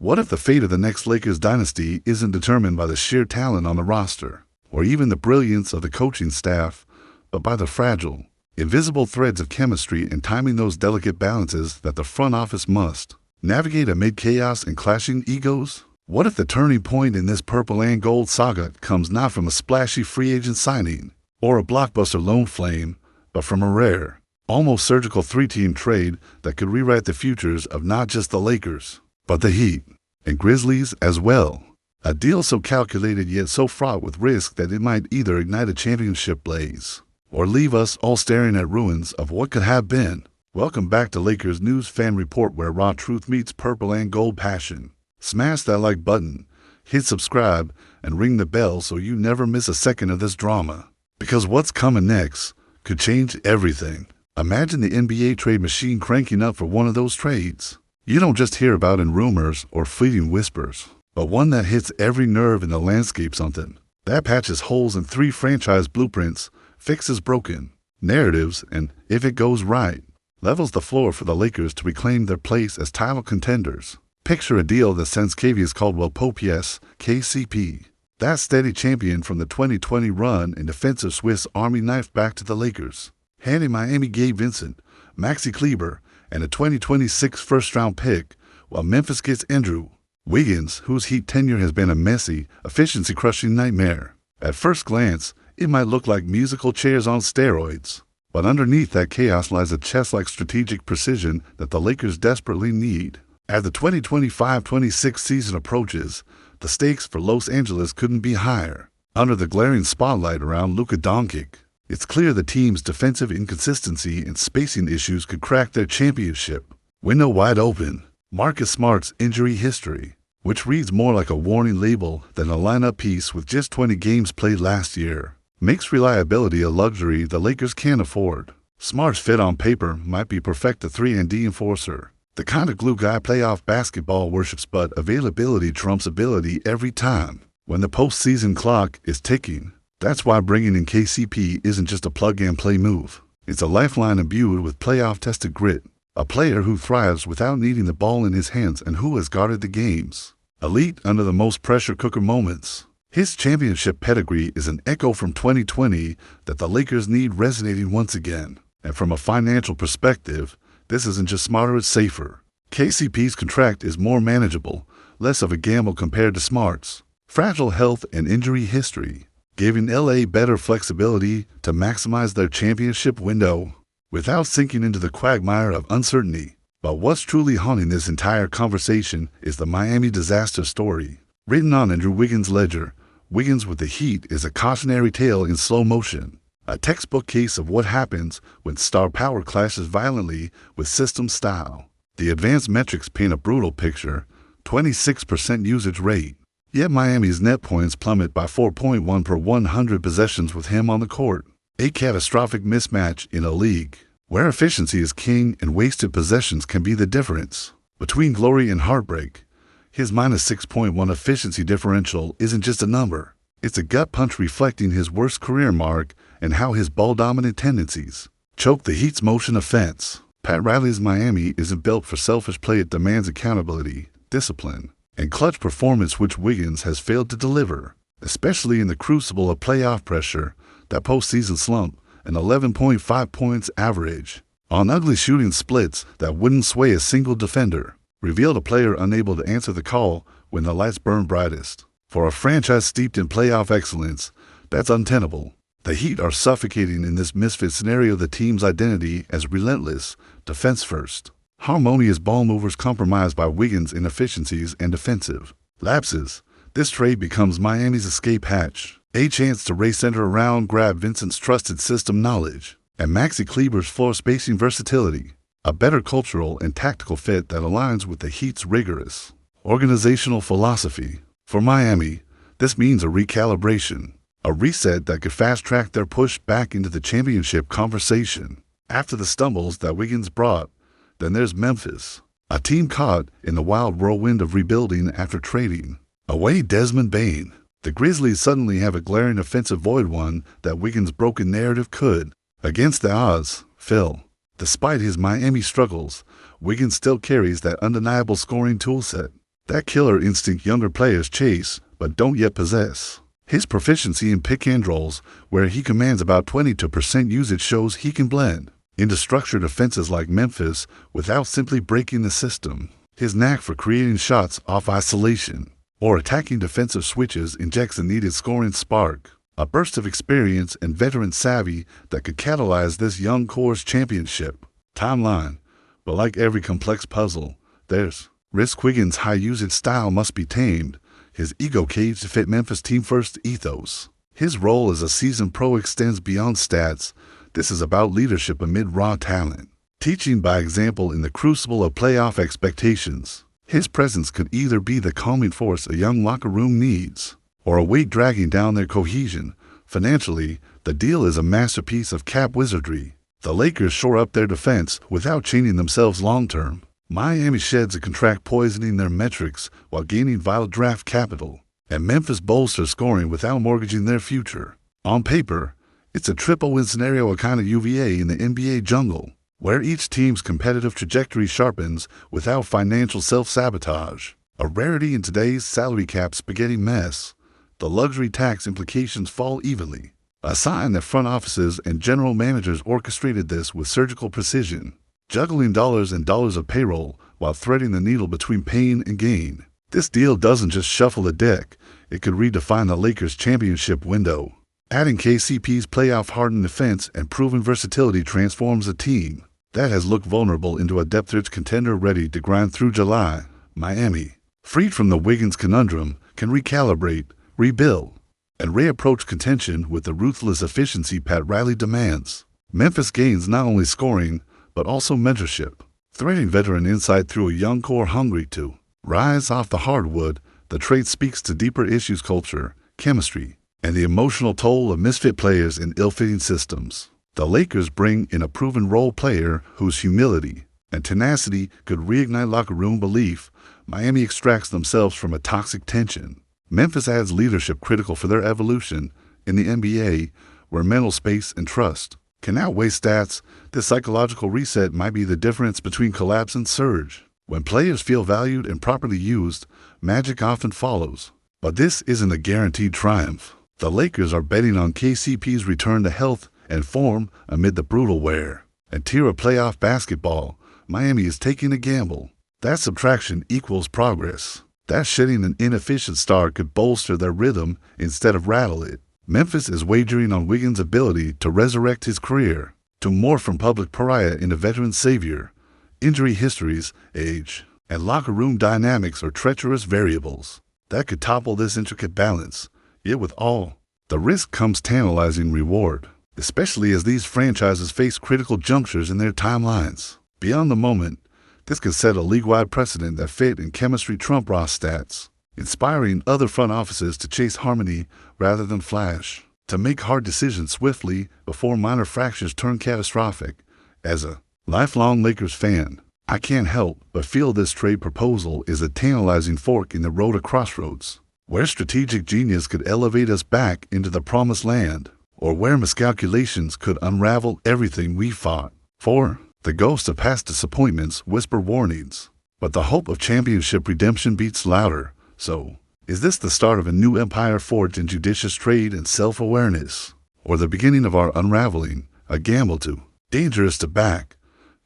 What if the fate of the next Lakers dynasty isn't determined by the sheer talent on the roster, or even the brilliance of the coaching staff, but by the fragile, invisible threads of chemistry and timing, those delicate balances that the front office must navigate amid chaos and clashing egos? What if the turning point in this purple and gold saga comes not from a splashy free agent signing or a blockbuster loan flame, but from a rare, almost surgical three-team trade that could rewrite the futures of not just the Lakers, but the Heat and Grizzlies as well? A deal so calculated yet so fraught with risk that it might either ignite a championship blaze or leave us all staring at ruins of what could have been. Welcome back to Lakers News Fan Report, where raw truth meets purple and gold passion. Smash that like button, hit subscribe, and ring the bell so you never miss a second of this drama. Because what's coming next could change everything. Imagine the NBA trade machine cranking up for one of those trades you don't just hear about in rumors or fleeting whispers, but one that hits every nerve in the landscape. Something that patches holes in 3 franchise blueprints, fixes broken narratives, and, if it goes right, levels the floor for the Lakers to reclaim their place as title contenders. Picture a deal that sends Kvy's Caldwell-Pope, KCP, that steady champion from the 2020 run and defensive Swiss Army knife, back to the Lakers, handing Miami Gabe Vincent, Maxi Kleber, and a 2026 first-round pick, while Memphis gets Andrew Wiggins, whose Heat tenure has been a messy, efficiency-crushing nightmare. At first glance, it might look like musical chairs on steroids, but underneath that chaos lies a chess-like strategic precision that the Lakers desperately need. As the 2025-26 season approaches, the stakes for Los Angeles couldn't be higher. Under the glaring spotlight around Luka Doncic, it's clear the team's defensive inconsistency and spacing issues could crack their championship window wide open. Marcus Smart's injury history, which reads more like a warning label than a lineup piece with just 20 games played last year, makes reliability a luxury the Lakers can't afford. Smart's fit on paper might be perfect, a 3-and-D enforcer, the kind of glue guy playoff basketball worships, but availability trumps ability every time when the postseason clock is ticking. That's why bringing in KCP isn't just a plug-and-play move. It's a lifeline imbued with playoff-tested grit, a player who thrives without needing the ball in his hands and who has guarded the games elite under the most pressure cooker moments. His championship pedigree is an echo from 2020 that the Lakers need resonating once again. And from a financial perspective, this isn't just smarter, it's safer. KCP's contract is more manageable, less of a gamble compared to Smart's fragile health and injury history, giving LA better flexibility to maximize their championship window without sinking into the quagmire of uncertainty. But what's truly haunting this entire conversation is the Miami disaster story. Written on Andrew Wiggins' ledger, Wiggins with the Heat is a cautionary tale in slow motion. A textbook case of what happens when star power clashes violently with system style. The advanced metrics paint a brutal picture: 26% usage rate. Yet Miami's net points plummet by 4.1 per 100 possessions with him on the court. A catastrophic mismatch in a league where efficiency is king and wasted possessions can be the difference between glory and heartbreak. His minus 6.1 efficiency differential isn't just a number. It's a gut punch reflecting his worst career mark and how his ball-dominant tendencies choke the Heat's motion offense. Pat Riley's Miami isn't built for selfish play. It demands accountability, discipline, and clutch performance, which Wiggins has failed to deliver, especially in the crucible of playoff pressure. That postseason slump, an 11.5 points average on ugly shooting splits that wouldn't sway a single defender, revealed a player unable to answer the call when the lights burn brightest. For a franchise steeped in playoff excellence, that's untenable. The Heat are suffocating in this misfit scenario, the team's identity as relentless, defense-first, harmonious ball movers compromised by Wiggins' inefficiencies and defensive lapses. This trade becomes Miami's escape hatch, a chance to race center around, grab Vincent's trusted system knowledge, and Maxi Kleber's floor spacing versatility, a better cultural and tactical fit that aligns with the Heat's rigorous organizational philosophy. For Miami, this means a recalibration, a reset that could fast-track their push back into the championship conversation. After the stumbles that Wiggins brought, then there's Memphis, a team caught in the wild whirlwind of rebuilding after trading away Desmond Bane. The Grizzlies suddenly have a glaring offensive void, one that Wiggins' broken narrative could, against the odds, fill. Despite his Miami struggles, Wiggins still carries that undeniable scoring toolset. That killer instinct younger players chase but don't yet possess. His proficiency in pick and rolls, where he commands about 22% usage, shows he can blend into structured offenses like Memphis without simply breaking the system. His knack for creating shots off isolation or attacking defensive switches injects a needed scoring spark, a burst of experience and veteran savvy that could catalyze this young core's championship timeline. But like every complex puzzle, there's risk. Wiggins' high-usage style must be tamed, his ego caged to fit Memphis' team-first ethos. His role as a seasoned pro extends beyond stats. This is about leadership amid raw talent, teaching by example in the crucible of playoff expectations. His presence could either be the calming force a young locker room needs, or a weight dragging down their cohesion. Financially, the deal is a masterpiece of cap wizardry. The Lakers shore up their defense without chaining themselves long-term. Miami sheds a contract poisoning their metrics while gaining vital draft capital, and Memphis bolsters scoring without mortgaging their future. On paper, it's a triple-win scenario, a kind of UVA in the NBA jungle, where each team's competitive trajectory sharpens without financial self-sabotage. A rarity in today's salary cap spaghetti mess, the luxury tax implications fall evenly, a sign that front offices and general managers orchestrated this with surgical precision, juggling dollars and dollars of payroll while threading the needle between pain and gain. This deal doesn't just shuffle the deck, it could redefine the Lakers' championship window. Adding KCP's playoff-hardened defense and proven versatility transforms a team that has looked vulnerable into a depth-rich contender ready to grind through July. Miami, freed from the Wiggins conundrum, can recalibrate, rebuild, and reapproach contention with the ruthless efficiency Pat Riley demands. Memphis gains not only scoring, but also mentorship, threading veteran insight through a young core hungry to rise off the hardwood. The trade speaks to deeper issues: culture, chemistry, and the emotional toll of misfit players in ill-fitting systems. The Lakers bring in a proven role player whose humility and tenacity could reignite locker room belief. Miami extracts themselves from a toxic tension. Memphis adds leadership critical for their evolution. In the NBA, where mental space and trust can outweigh stats, this psychological reset might be the difference between collapse and surge. When players feel valued and properly used, magic often follows. But this isn't a guaranteed triumph. The Lakers are betting on KCP's return to health and form amid the brutal wear and tear of playoff basketball. Miami is taking a gamble. That subtraction equals progress. That shedding an inefficient star could bolster their rhythm instead of rattle it. Memphis is wagering on Wiggins' ability to resurrect his career, to morph from public pariah into veteran savior. Injury histories, age, and locker room dynamics are treacherous variables that could topple this intricate balance. Yet with all the risk comes tantalizing reward, especially as these franchises face critical junctures in their timelines. Beyond the moment, this could set a league-wide precedent that fit and chemistry trump raw stats, inspiring other front offices to chase harmony rather than flash, to make hard decisions swiftly before minor fractures turn catastrophic. As a lifelong Lakers fan, I can't help but feel this trade proposal is a tantalizing fork in the road, a crossroads, where strategic genius could elevate us back into the promised land, or where miscalculations could unravel everything we fought for. The ghosts of past disappointments whisper warnings, but the hope of championship redemption beats louder. So, is this the start of a new empire forged in judicious trade and self-awareness, or the beginning of our unraveling, a gamble too dangerous to back?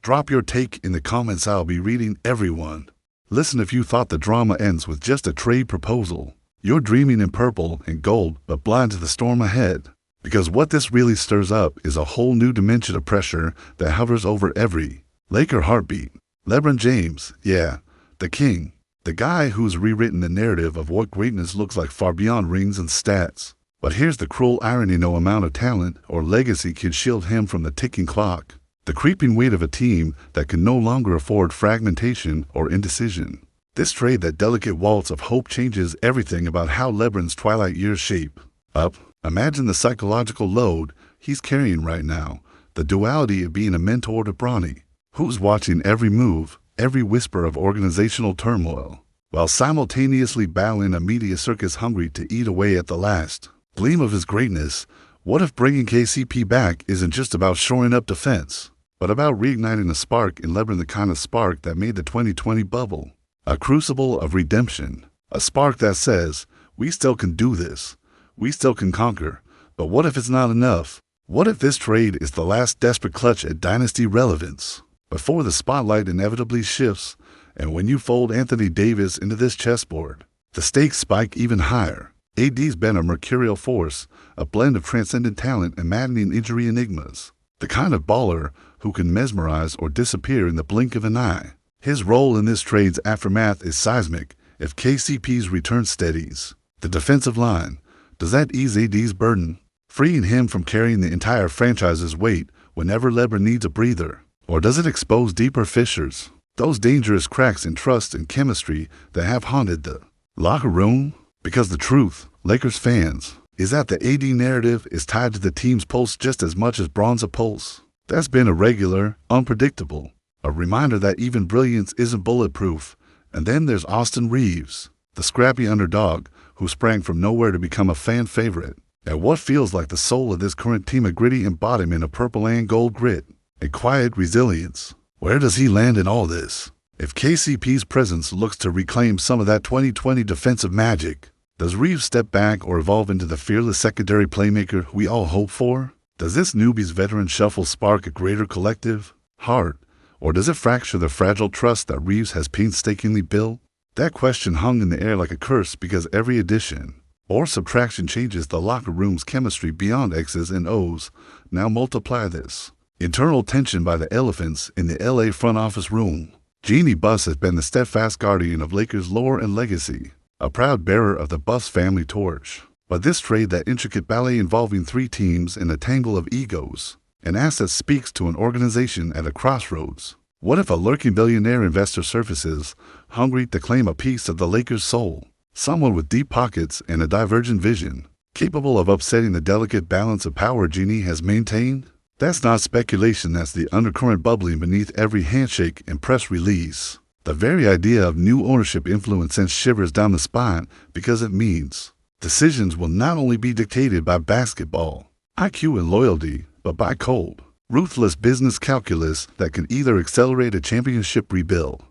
Drop your take in the comments. I'll be reading everyone. Listen, if you thought the drama ends with just a trade proposal, you're dreaming in purple and gold but blind to the storm ahead. Because what this really stirs up is a whole new dimension of pressure that hovers over every Laker heartbeat. LeBron James, yeah, the king, the guy who's rewritten the narrative of what greatness looks like far beyond rings and stats. But here's the cruel irony: no amount of talent or legacy can shield him from the ticking clock, the creeping weight of a team that can no longer afford fragmentation or indecision. This trade, that delicate waltz of hope, changes everything about how LeBron's twilight years shape up. Imagine the psychological load he's carrying right now, the duality of being a mentor to Bronny, who's watching every move, every whisper of organizational turmoil, while simultaneously battling a media circus hungry to eat away at the last gleam of his greatness. What if bringing KCP back isn't just about shoring up defense, but about reigniting a spark in LeBron, the kind of spark that made the 2020 bubble A crucible of redemption. A spark that says, we still can do this. We still can conquer. But what if it's not enough? What if this trade is the last desperate clutch at dynasty relevance? Before the spotlight inevitably shifts, and when you fold Anthony Davis into this chessboard, the stakes spike even higher. AD's been a mercurial force, a blend of transcendent talent and maddening injury enigmas. The kind of baller who can mesmerize or disappear in the blink of an eye. His role in this trade's aftermath is seismic if KCP's return steadies. The defensive line, does that ease AD's burden, freeing him from carrying the entire franchise's weight whenever LeBron needs a breather? Or does it expose deeper fissures, those dangerous cracks in trust and chemistry that have haunted the locker room? Because the truth, Lakers fans, is that the AD narrative is tied to the team's pulse just as much as Bron's pulse. That's been irregular, unpredictable, a reminder that even brilliance isn't bulletproof. And then there's Austin Reeves, the scrappy underdog who sprang from nowhere to become a fan favorite. And what feels like the soul of this current team, a gritty embodiment of purple and gold grit, a quiet resilience. Where does he land in all this? If KCP's presence looks to reclaim some of that 2020 defensive magic, does Reeves step back or evolve into the fearless secondary playmaker we all hope for? Does this newbie's veteran shuffle spark a greater collective heart, or does it fracture the fragile trust that Reeves has painstakingly built? That question hung in the air like a curse because every addition or subtraction changes the locker room's chemistry beyond X's and O's. Now multiply this internal tension by the elephants in the LA front office room. Jeanie Buss has been the steadfast guardian of Lakers lore and legacy, a proud bearer of the Buss family torch. But this trade, that intricate ballet involving three teams in a tangle of egos and assets, speaks to an organization at a crossroads. What if a lurking billionaire investor surfaces, hungry to claim a piece of the Lakers' soul? Someone with deep pockets and a divergent vision, capable of upsetting the delicate balance of power Jeanie has maintained? That's not speculation, that's the undercurrent bubbling beneath every handshake and press release. The very idea of new ownership influence sends shivers down the spine because it means decisions will not only be dictated by basketball IQ and loyalty, but by cold, ruthless business calculus that can either accelerate a championship rebuild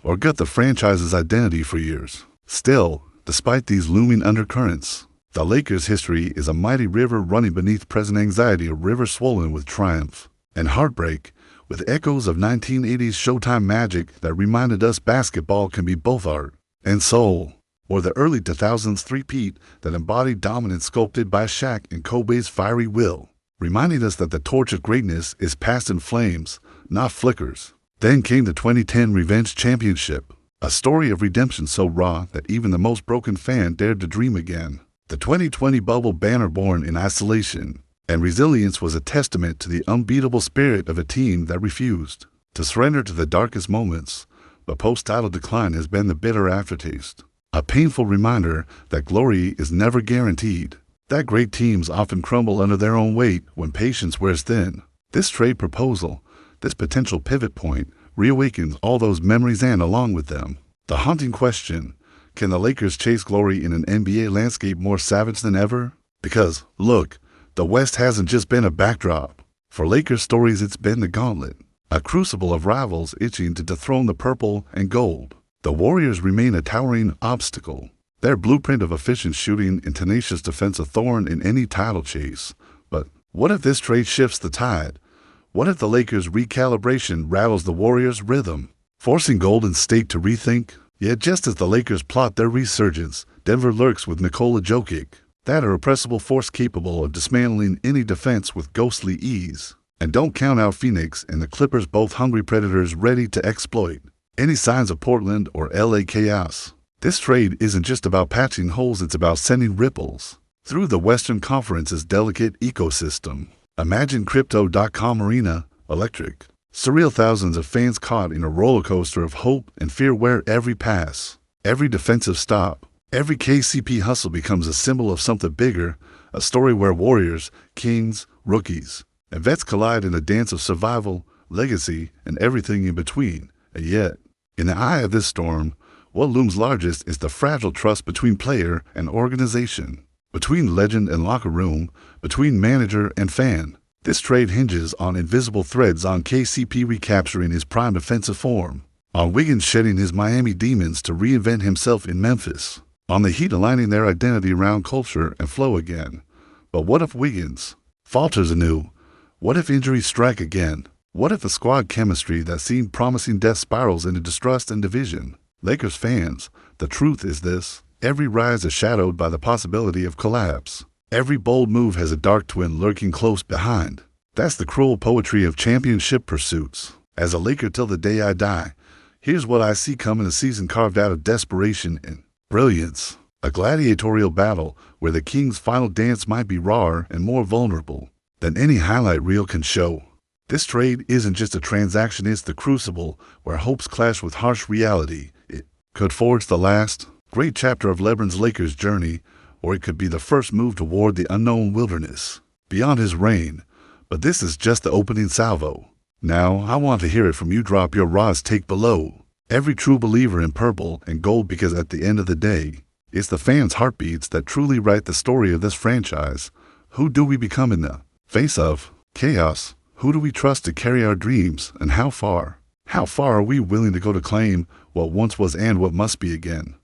or gut the franchise's identity for years. Still, despite these looming undercurrents, the Lakers' history is a mighty river running beneath present anxiety, a river swollen with triumph and heartbreak, with echoes of 1980s Showtime magic that reminded us basketball can be both art and soul, or the early 2000s three-peat that embodied dominance sculpted by Shaq and Kobe's fiery will, reminding us that the torch of greatness is passed in flames, not flickers. Then came the 2010 Revenge Championship, a story of redemption so raw that even the most broken fan dared to dream again. The 2020 bubble banner born in isolation and resilience was a testament to the unbeatable spirit of a team that refused to surrender to the darkest moments. But post-title decline has been the bitter aftertaste, a painful reminder that glory is never guaranteed, that great teams often crumble under their own weight when patience wears thin. This trade proposal, this potential pivot point, reawakens all those memories and, along with them, the haunting question, can the Lakers chase glory in an NBA landscape more savage than ever? Because, look, the West hasn't just been a backdrop. For Lakers stories, it's been the gauntlet, a crucible of rivals itching to dethrone the purple and gold. The Warriors remain a towering obstacle, their blueprint of efficient shooting and tenacious defense a thorn in any title chase. But what if this trade shifts the tide? What if the Lakers' recalibration rattles the Warriors' rhythm, forcing Golden State to rethink? Yet just as the Lakers plot their resurgence, Denver lurks with Nikola Jokic, that irrepressible force capable of dismantling any defense with ghostly ease. And don't count out Phoenix and the Clippers, both hungry predators ready to exploit any signs of Portland or LA chaos. This trade isn't just about patching holes, it's about sending ripples through the Western Conference's delicate ecosystem. Imagine Crypto.com Arena electric, surreal, thousands of fans caught in a roller coaster of hope and fear where every pass, every defensive stop, every KCP hustle becomes a symbol of something bigger, a story where warriors, kings, rookies, and vets collide in a dance of survival, legacy, and everything in between. And yet, in the eye of this storm, what looms largest is the fragile trust between player and organization, between legend and locker room, between manager and fan. This trade hinges on invisible threads, on KCP recapturing his prime defensive form, On Wiggins shedding his Miami demons to reinvent himself in Memphis. On the Heat aligning their identity around culture and flow again. But what if Wiggins falters anew? What if injuries strike again? What if the squad chemistry that seemed promising death spirals into distrust and division? Lakers fans, the truth is this. Every rise is shadowed by the possibility of collapse. Every bold move has a dark twin lurking close behind. That's the cruel poetry of championship pursuits. As a Laker till the day I die, here's what I see coming: a season carved out of desperation and brilliance. A gladiatorial battle where the Kings' final dance might be rawer and more vulnerable than any highlight reel can show. This trade isn't just a transaction, it's the crucible where hopes clash with harsh reality. It could forge the last great chapter of LeBron's Lakers journey, or it could be the first move toward the unknown wilderness beyond his reign. But this is just the opening salvo. Now, I want to hear it from you. Drop your raw take below. Every true believer in purple and gold, because at the end of the day, it's the fans' heartbeats that truly write the story of this franchise. Who do we become in the face of chaos? Who do we trust to carry our dreams, and how far? How far are we willing to go to claim what once was and what must be again?